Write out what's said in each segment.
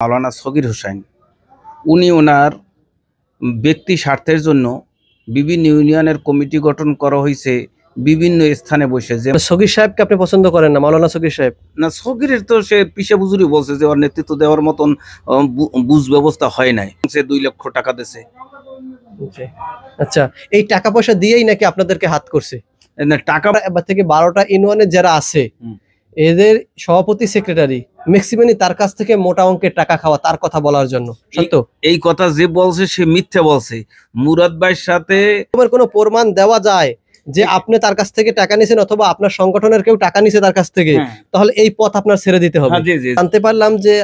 মাওলানা সগীর হোসেন উনি ওনার ব্যক্তি স্বার্থের জন্য বিভিন্ন ইউনিয়নের কমিটি গঠন করা হয়েছে বিভিন্ন স্থানে বসে। যে সগীর সাহেবকে আপনি পছন্দ করেন না? মাওলানা সগীর সাহেব না, সগীরের তো সে পিসা বুজুরি বলছে যে ওর নেতৃত্ব দেওয়ার মতন বুঝ ব্যবস্থা হয় নাই। সে 2 লক্ষ টাকা দিয়েছে। আচ্ছা, এই টাকা পয়সা দিয়েই নাকি আপনাদেরকে হাত করছে? টাকা এবার থেকে 12টা ইউনিয়নের যারা আছে এদের সভাপতি সেক্রেটারি ম্যাক্সিমামই তার কাছ থেকে মোটা অঙ্কের টাকা খাওয়া, তার কথা বলার জন্য। সত্য এই কথা যে বলছে সে মিথ্যা বলছে। মুরাদ ভাইয়ের সাথে তোমার কোনো প্রমাণ দেওয়া যায় যে আপনি তার কাছ থেকে টাকা নিছেন অথবা আপনার সংগঠনের কেউ টাকা নিছে তার কাছ থেকে, তাহলে এই পথ আপনার ছেড়ে দিতে হবে। জানতে পারলাম যে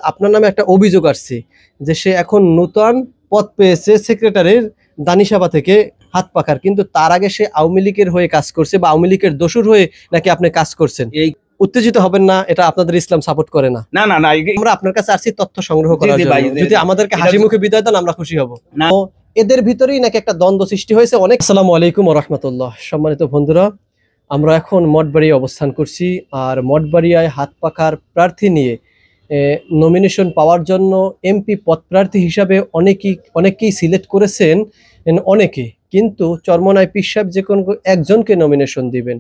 আপনার নামে একটা অভিযোগ আসছে যে সে এখন নতুন পদ পেয়েছে সেক্রেটারির দানিসাভা থেকে হাত পাখার, কিন্তু তার আগে সে আওয়ামী লীগের হয়ে কাজ করছে বা আওয়ামী লীগের দোসর হয়ে নাকি আপনি কাজ করছেন। এই উত্তেজিত হবেন না, এটা আপনাদের ইসলাম সাপোর্ট করে না। না না না, আমরা আপনার কাছে আসছি তথ্য সংগ্রহ করার জন্য। যদি আমাদেরকে হাসি মুখে বিদায় দেন আমরা খুশি হব। এদের ভিতরেই নাকি একটা দ্বন্দ্ব সৃষ্টি হয়েছে অনেক। আসসালামু আলাইকুম ওয়া রাহমাতুল্লাহ। সম্মানিত বন্ধুরা, আমরা এখন মঠবাড়িয়ায় অবস্থান করছি। আর মঠবাড়িয়ায় হাত পাখার প্রার্থী নিয়ে নমিনেশন পাওয়ার জন্য এমপি পদপ্রার্থী হিসাবে অনেকেই সিলেক্ট করেছেন অনেকে, কিন্তু চরমনায় পীর সাহেব যে কোনো একজনকে নমিনেশন দিবেন।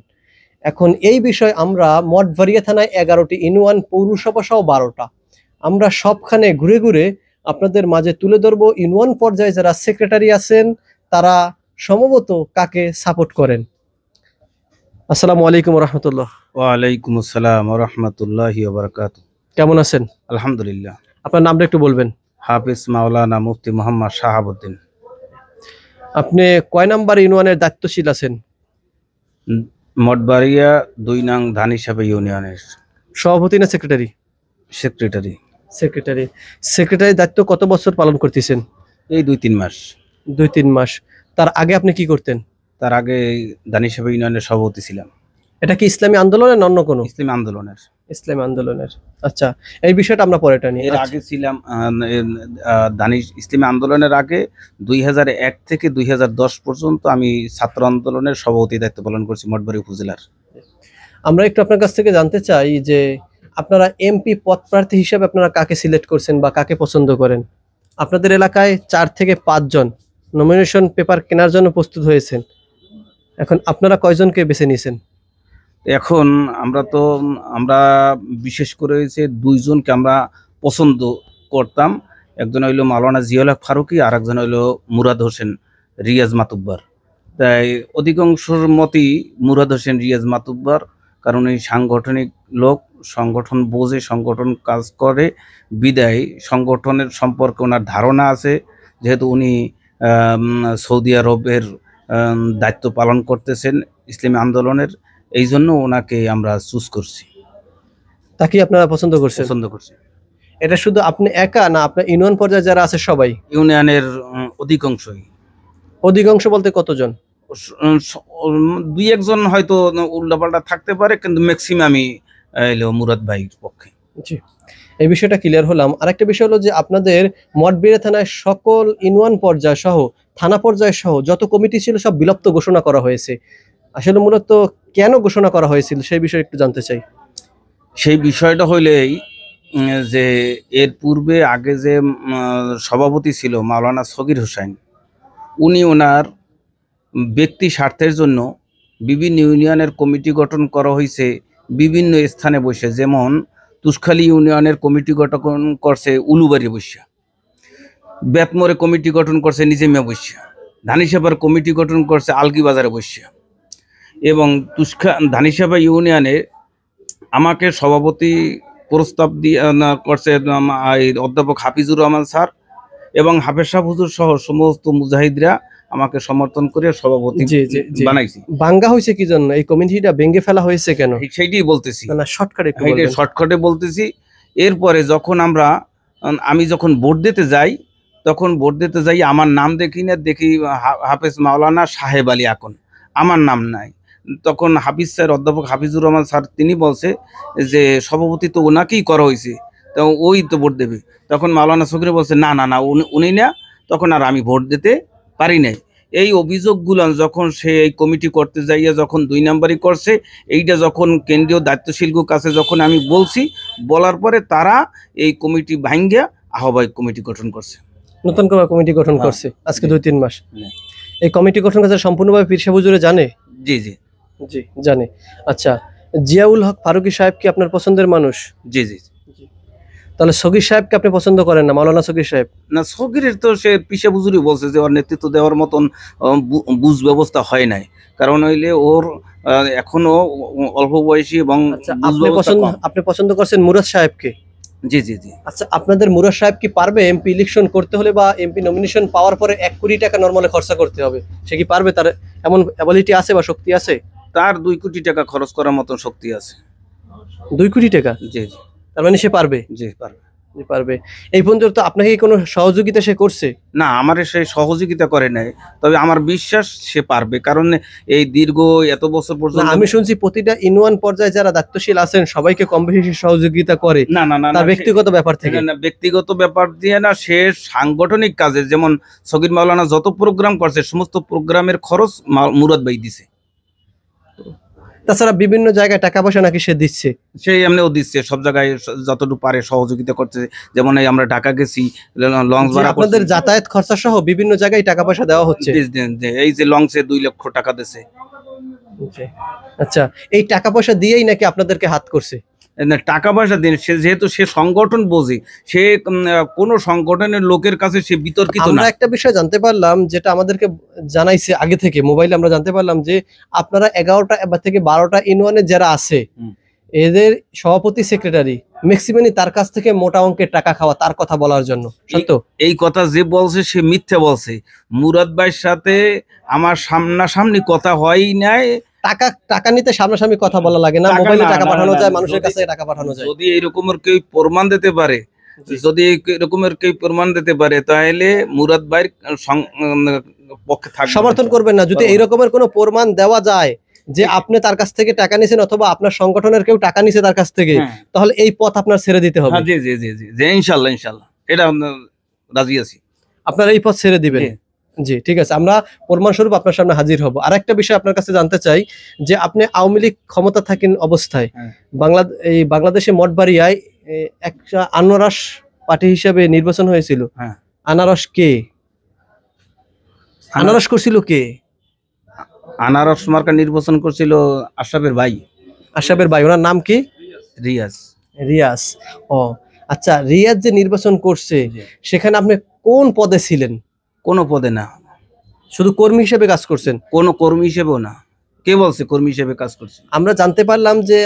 এখন এই বিষয়ে আমরা মঠবাড়িয়া থানায় 11টি ইউনিয়ন, পৌরসভা সহ 12টা, আমরা সবখানে ঘুরে ঘুরে আপনাদের মাঝে তুলে ধরবো ইউনিয়ন পর্যায়ে যারা সেক্রেটারি আছেন তারা সম্ভবত কাকে সাপোর্ট করেন। আসসালামু আলাইকুম ওয়া রাহমাতুল্লাহ। ওয়া আলাইকুম আসসালাম ওয়া রাহমাতুল্লাহি ওয়া বারাকাতুহু। কেমন আছেন? আলহামদুলিল্লাহ। আপনার নামটা একটু বলবেন। হাফেজ মাওলানা মুফতি মোহাম্মদ শাহাবুদ্দিন। আপনি কয় নাম্বার ইউনিয়নের দায়িত্বশীল আছেন? মঠবাড়িয়া 2 নং ধানিসাভা ইউনিয়নের সভাপতি না সেক্রেটারি? সেক্রেটারি। সেক্রেটারির দায়িত্ব কত বছর পালন করতেছেন? এই 2-3 মাস। 2-3 মাস। তার আগে আপনি কি করতেন? তার আগে ধানিসাভা ইউনিয়নের সভাপতি ছিলাম। এটা কি ইসলামী আন্দোলনের না অন্য কোনো? ইসলামী আন্দোলনের। ইসলামী আন্দোলনের। আচ্ছা, এই বিষয়টা আমরা পরে টানি। এর আগে ছিলাম ইসলামী আন্দোলনের আগে 2001 থেকে 2010 পর্যন্ত আমি ছাত্র আন্দোলনের সভাপতি দায়িত্ব পালন করছি মঠবাড়ি উপজেলার। আমরা একটু আপনার কাছ থেকে জানতে চাই যে আপনারা এমপি পদপ্রার্থী হিসেবে আপনারা কাকে সিলেক্ট করছেন বা কাকে পছন্দ করেন? আপনাদের এলাকায় 4 থেকে 5 জন নমিনেশন পেপার কেনার জন্য প্রস্তুত হয়েছেন। এখন আপনারা কয়জনকে বেছে নিয়েছেন? এখন আমরা বিশেষ করে 2 জনকে আমরা পছন্দ করতাম। একজন হইল মাওলানা জিয়াউল হক ফারুকি, আর একজন হইল মুরাদ হোসেন রিয়াজ মাতুব্বার। তাই অধিকাংশর মতই মুরাদ হোসেন রিয়াজ মাতুব্বার, কারণ এই সাংগঠনিক লোক, সংগঠন বোঝে, সংগঠন কাজ করে বিদায় সংগঠনের সম্পর্কে ওনার ধারণা আছে। যেহেতু উনি সৌদি আরবের দায়িত্ব পালন করতেছেন ইসলামী আন্দোলনের, এই জন্য ওনাকে আমরা চুজ করছি। তাকে আপনারা পছন্দ করছি। এটা শুধু আপনি একা না, আপনার ইউনিয়ন পর্যায়ে যারা আছে সবাই? ইউনিয়নের অধিকাংশই। অধিকাংশ বলতে কতজন? 2-1 জন হয়তো উল্টাপাল্টা থাকতে পারে, কিন্তু ম্যাক্সিমামই এলো মুরাদ ভাইয়ের পক্ষে। জি, এই বিষয়টা ক্লিয়ার হলাম। আরেকটা বিষয় হলো যে আপনাদের মঠবাড়িয়া থানায় সকল ইউনিয়ন পর্যায় সহ থানা পর্যায় সহ যত কমিটি ছিল সব বিলুপ্ত ঘোষণা করা হয়েছে। আসলে মূলত কেন ঘোষণা করা হয়েছিল সেই বিষয়ে একটু জানতে চাই। সেই বিষয়টা হইলেই যে এর পূর্বে আগে যে সভাপতি ছিল মাওলানা সগীর হোসেন, উনি ওনার ব্যক্তি স্বার্থের জন্য বিভিন্ন ইউনিয়নের কমিটি গঠন করা হয়েছে বিভিন্ন স্থানে বসে। যেমন তুষখালী ইউনিয়নের কমিটি গঠন করছে উলুবাড়ি বসিয়া, বেতমোরে কমিটি গঠন করছে নিজেমিয়া বসিয়া, ধানিসাভার কমিটি গঠন করছে আলগি বাজারে বসিয়া। এবং ধানিসাভা ইউনিয়নে আমাকে সভাপতি প্রস্তাব দিয়ে করছে অধ্যাপক হাফিজুর রহমান স্যার এবং হাফেজ সাহেব হুজুর সহ সমস্ত মুজাহিদরা আমাকে সমর্থন করে সভাপতি বানাইছি। ভাঙ্গা হয়েছে কি জন্য? এই কমিটিটা ভেঙে ফেলা হয়েছে কেন? সেইটাই বলতেছি, শর্টকাটে বলতেছি। এরপরে যখন আমি যখন ভোট দিতে যাই, আমার নাম দেখি হাফেজ মাওলানা সাহেব আলী আকন, আমার নাম নাই। তখন হাফিজ স্যার, অধ্যাপক হাফিজুর রহমান স্যার, তিনি বলছে যে সভাপতি তো ওনাকেই করা হয়েছে, তো ওই তো ভোট দেবে। তখন মাওলানা সগীর বলছে না না না, উনি না। তখন আর আমি ভোট দিতে পারি নাই। এই অভিযোগগুলো যখন সে এই কমিটি করতে যাইয়া যখন 2 নাম্বারই করছে, এইটা যখন কেন্দ্রীয় দায়িত্বশীলগুলোর কাছে যখন আমি বলছি, বলার পরে তারা এই কমিটি ভাঙ্গিয়া আহ্বায়ক কমিটি গঠন করছে। নতুন করে কমিটি গঠন করছে আজকে 2-3 মাস। এই কমিটি গঠন করতে সম্পূর্ণভাবে পীর সাহেব হুজুরে জানে? জি জি জি জানে। আচ্ছা, জিয়াউল হক ফারুকী সাহেব কি আপনার পছন্দের মানুষ? জি জি তাহলে সগীর সাহেবকে আপনি পছন্দ করেন না? মাওলানা সগীর সাহেব না, সগিরের তো সে পিসা বুজুরি বলছে যে ওর নেতৃত্ব দেওয়ার মতন বুঝ ব্যবস্থা হয় নাই, কারণ হইলে ওর এখনো অল্প বয়সী এবং আপনি পছন্দ করছেন মুরাদ সাহেবকে? জি জি জি। আচ্ছা, আপনাদের মুরাদ সাহেব কি পারবে এমপি ইলেকশন করতে হলে বা এমপি নমিনেশন পাওয়ার পরে 1 কোটি টাকা নরমালে খরচা করতে হবে, সে কি পারবে? তার এমন অ্যাবিলিটি আছে বা শক্তি আছে? তার 2 কোটি টাকা খরচ করার মতন শক্তি আছে। 2 কোটি টাকা? জি জি। তার মানে সে পারবে? জি পারবে। পারবে। এই পর্যন্ত আপনাকে কি কোনো সহযোগিতা সে করছে? না, আমার সে সহযোগিতা করে নাই, তবে আমার বিশ্বাস সে পারবে, কারণ এই দীর্ঘ এত বছর পর্যন্ত আমি শুনছি প্রতিটা ইউনিয়ন পর্যায়ে যারা দায়িত্বশীল আছেন সবাইকে কম বেশি সহযোগিতা করে। না না না, তার ব্যক্তিগত ব্যাপার থেকে না, ব্যক্তিগত ব্যাপার দিয়ে না, সে সাংগঠনিক কাজে, যেমন সগীর মাওলানা যত প্রোগ্রাম করছে সমস্ত প্রোগ্রামের খরচ মুরাদ ভাই দিছে। তাছাড়া বিভিন্ন জায়গায় টাকা পয়সা নাকি সে দিচ্ছে? সেই এমনিও দিচ্ছে, সব জায়গায় যতটুকু পারে সহযোগিতা করছে। যেমন এই আমরা ঢাকা গেছি, লঞ্চ ভাড়া, আপনাদের যাতায়াত খরচা সহ বিভিন্ন জায়গায় টাকা পয়সা দেওয়া হচ্ছে। এই যে লঞ্চে 2 লক্ষ টাকা দিছে। আচ্ছা, এই টাকা পয়সা দিয়েই নাকি আপনাদেরকে হাত করছে? টাকা পয়সা দিন, সে যেহেতু সে সংগঠন বোঝে, সে কোনো সংগঠনের লোকের কাছে সে বিতর্কিত না। আমরা একটা বিষয় জানতে পারলাম, যেটা আমাদেরকে জানাইছে আগে থেকে মোবাইলে, আমরা জানতে পারলাম যে আপনারা 11টা থেকে 12টা ইউনিয়নে যারা আছে এদের সভাপতি সেক্রেটারি ম্যাক্সিমামই তার কাছ থেকে মোটা অঙ্কের টাকা খাওয়া, তার কথা বলার জন্য। সত্য? এই কথা যে বলছে সে মিথ্যে বলছে। মুরাদ ভাইয়ের সাথে আমার সামনাসামনি কথা হয় নাই। টাকা নিতে সামনাসামনি কথা বলা লাগে না, মোবাইলে টাকা পাঠানো যায়, মানুষের কাছে টাকা পাঠানো যায়। যদি এরকমের কেউ প্রমাণ দিতে পারে, তাহলে মুরাদ ভাইয়ের পক্ষে থাকবে, সমর্থন করবেন না। যদি এইরকমের কোনো প্রমাণ দেওয়া যায় যে আপনি তার কাছ থেকে টাকা নিছেন অথবা আপনার সংগঠনের কেউ টাকা নিছে তার কাছ থেকে, তাহলে এই পথ আপনার ছেড়ে দিতে হবে। জি জি জি জি, ইনশাআল্লাহ ইনশাআল্লাহ এটা রাজি আছি। আপনারা এই পথ ছেড়ে দিবেন? জি ঠিক আছে, আমরা প্রমাণস্বরূপ আপনার সামনে হাজির হব। আর একটা বিষয় আপনার কাছে জানতে চাই যে আপনি আওয়ামী লীগ ক্ষমতা থাকেন অবস্থায় বাংলাদেশে মঠবাড়িয়ায় একটা আনারস পার্টি হিসেবে নির্বাচন হয়েছিল। আনারস কে? আনারস করছিল কে? আনারস মার্কা নির্বাচন করছিল আশরাফের ভাই। আশরাফের ভাই, ওনার নাম কি? রিয়াজ। রিয়াজ। ও আচ্ছা, রিয়াজ যে নির্বাচন করছে সেখানে আপনি কোন পদে ছিলেন? কোনো পদে না, শুধু কর্মী হিসেবে কাজ করছেন? কোনো কর্মী হিসেবেও না। কে বলছে কর্মী হিসেবে কাজ করছে? আমরা জানতে পারলাম যে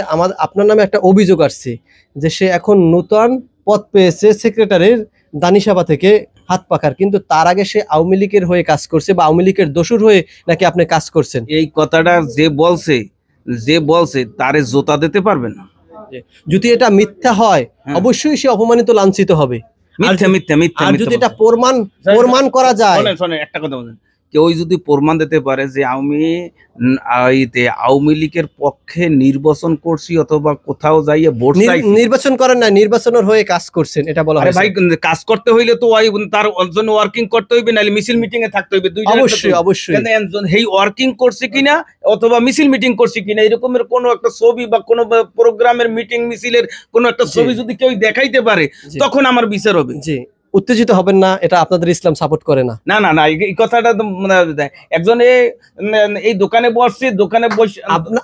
আপনার নামে একটা অভিযোগ আসছে যে সে এখন নতুন পদ পেয়েছে সেক্রেটারির দানিসাভা থেকে হাত পাকার, কিন্তু তার আগে সে আওয়ামী লীগের হয়ে কাজ করছে বা আওয়ামী লীগের দোসর হয়ে নাকি আপনি কাজ করছেন। এই কথাটা যে বলছে তারে জোতা দিতে পারবেন না। যদি এটা মিথ্যা হয় অবশ্যই সে অপমানিত, লাঞ্ছিত হবে। মিথ্যা মিথ্যা মিথ্যা। আর যদি এটা প্রমাণ করা যায়, একটা কথা বলেন, কেউ যদি প্রমাণ দিতে পারে যে আওয়ামী লীগের পক্ষে নির্বাচন করছি অথবা কোথাও যাইয়ে ভোট চাইছি, নির্বাচন করেন না, নির্বাচনের হয়ে কাজ করছেন, এটা বলা হয়। ভাই কাজ করতে হইলে তো তার জন্য ওয়ার্কিং করতে হইবে, নাহলে মিছিল মিটিং এ থাকতে হইবে। অবশ্যই অবশ্যই। এই ওয়ার্কিং করছে কিনা অথবা মিছিল মিটিং করছে কিনা এরকমের কোনো একটা ছবি বা কোনো প্রোগ্রামের মিটিং মিছিলের কোনো একটা ছবি যদি কেউ দেখাইতে পারে তখন আমার বিচার হবে। জি, উত্তেজিত হবেন না, এটা আপনাদের ইসলাম সাপোর্ট করে না। না না না, এই কথাটা একজন এই দোকানে বসে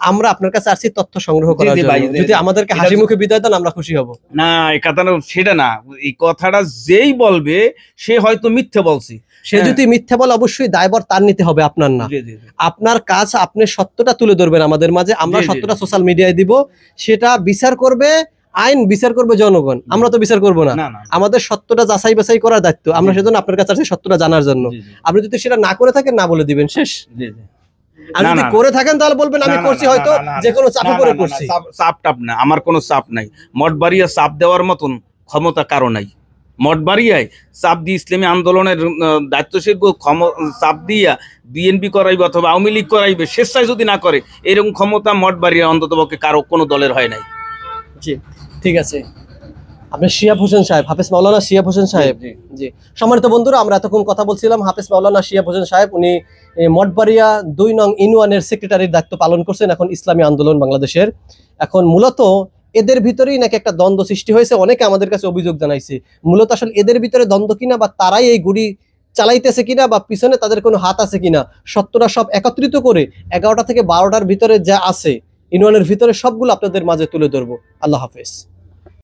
আমরা আপনার কাছে আসছি তথ্য সংগ্রহ করার জন্য। যদি আমাদেরকে হাসি মুখে বিদায় দেন আমরা খুশি হব। না, এই কথাটা সেটা না। এই কথাটা যেই বলবে সে হয়তো মিথ্যে বলছে। সে যদি মিথ্যা বলে অবশ্যই দায়ভার তার নিতে হবে, আপনার না। আপনার কাজ আপনি সত্যটা তুলে ধরবেন আমাদের মাঝে, আমরা সত্যটা সোশ্যাল মিডিয়ায় দিব, সেটা বিচার করবে আইন, বিচার করবে জনগণ, আমরা তো বিচার করব না। আমাদের সত্যটা যাচাই বাছাই করার দায়িত্ব, আমরা সেজন্য আপনার কাছে আসছি সত্যটা জানার জন্য। আপনি যদি সেটা না করে থাকেন না বলে দিবেন, শেষ। আর যদি করে থাকেন তাহলে বলবেন আমি করছি, হয়তো যে কোনো চাপে পড়ে করছি। চাপ টাপ না, আমার কোনো চাপ নাই। মঠবাড়িয়া চাপ দেওয়ার মতন ক্ষমতা কারো নাই। মঠবাড়িয়ায় চাপ দিয়ে ইসলামী আন্দোলনের দায়িত্বশীল চাপ দিয়া বিএনপি করাইবে অথবা আওয়ামী লীগ করাইবে, স্বেচ্ছায় যদি না করে, এরকম ক্ষমতা মঠবাড়িয়া অন্ততপক্ষে কারো কোনো দলের হয় নাই। জি ঠিক আছে। আপনি শিহাব হোসেন সাহেব, হাফেজ মাওলানা শিহাব হোসেন সাহেব। জি, সম্মানিত বন্ধুরা, আমরা এতক্ষণ কথা বলছিলাম হাফেজ মাওলানা শিহাব হোসেন সাহেব। উনি মঠবাড়িয়া 2 নং ইউনিয়নের সেক্রেটারির দায়িত্ব পালন করছেন এখন ইসলামী আন্দোলন বাংলাদেশের। এখন মূলত এদের ভিতরেই নাকি একটা দ্বন্দ্ব সৃষ্টি হয়েছে, অনেকে আমাদের কাছে অভিযোগ জানাইছে। মূলত আসলে এদের ভিতরে দ্বন্দ্ব কিনা, বা তারাই এই গুড়ি চালাইতেছে কিনা, বা পিছনে তাদের কোনো হাত আছে কিনা, সত্যটা সব একত্রিত করে 11টা থেকে 12টার ভিতরে যা আছে ইউনিয়নের ভিতরে সবগুলো আপনাদের মাঝে তুলে ধরবো। আল্লাহ হাফেজ।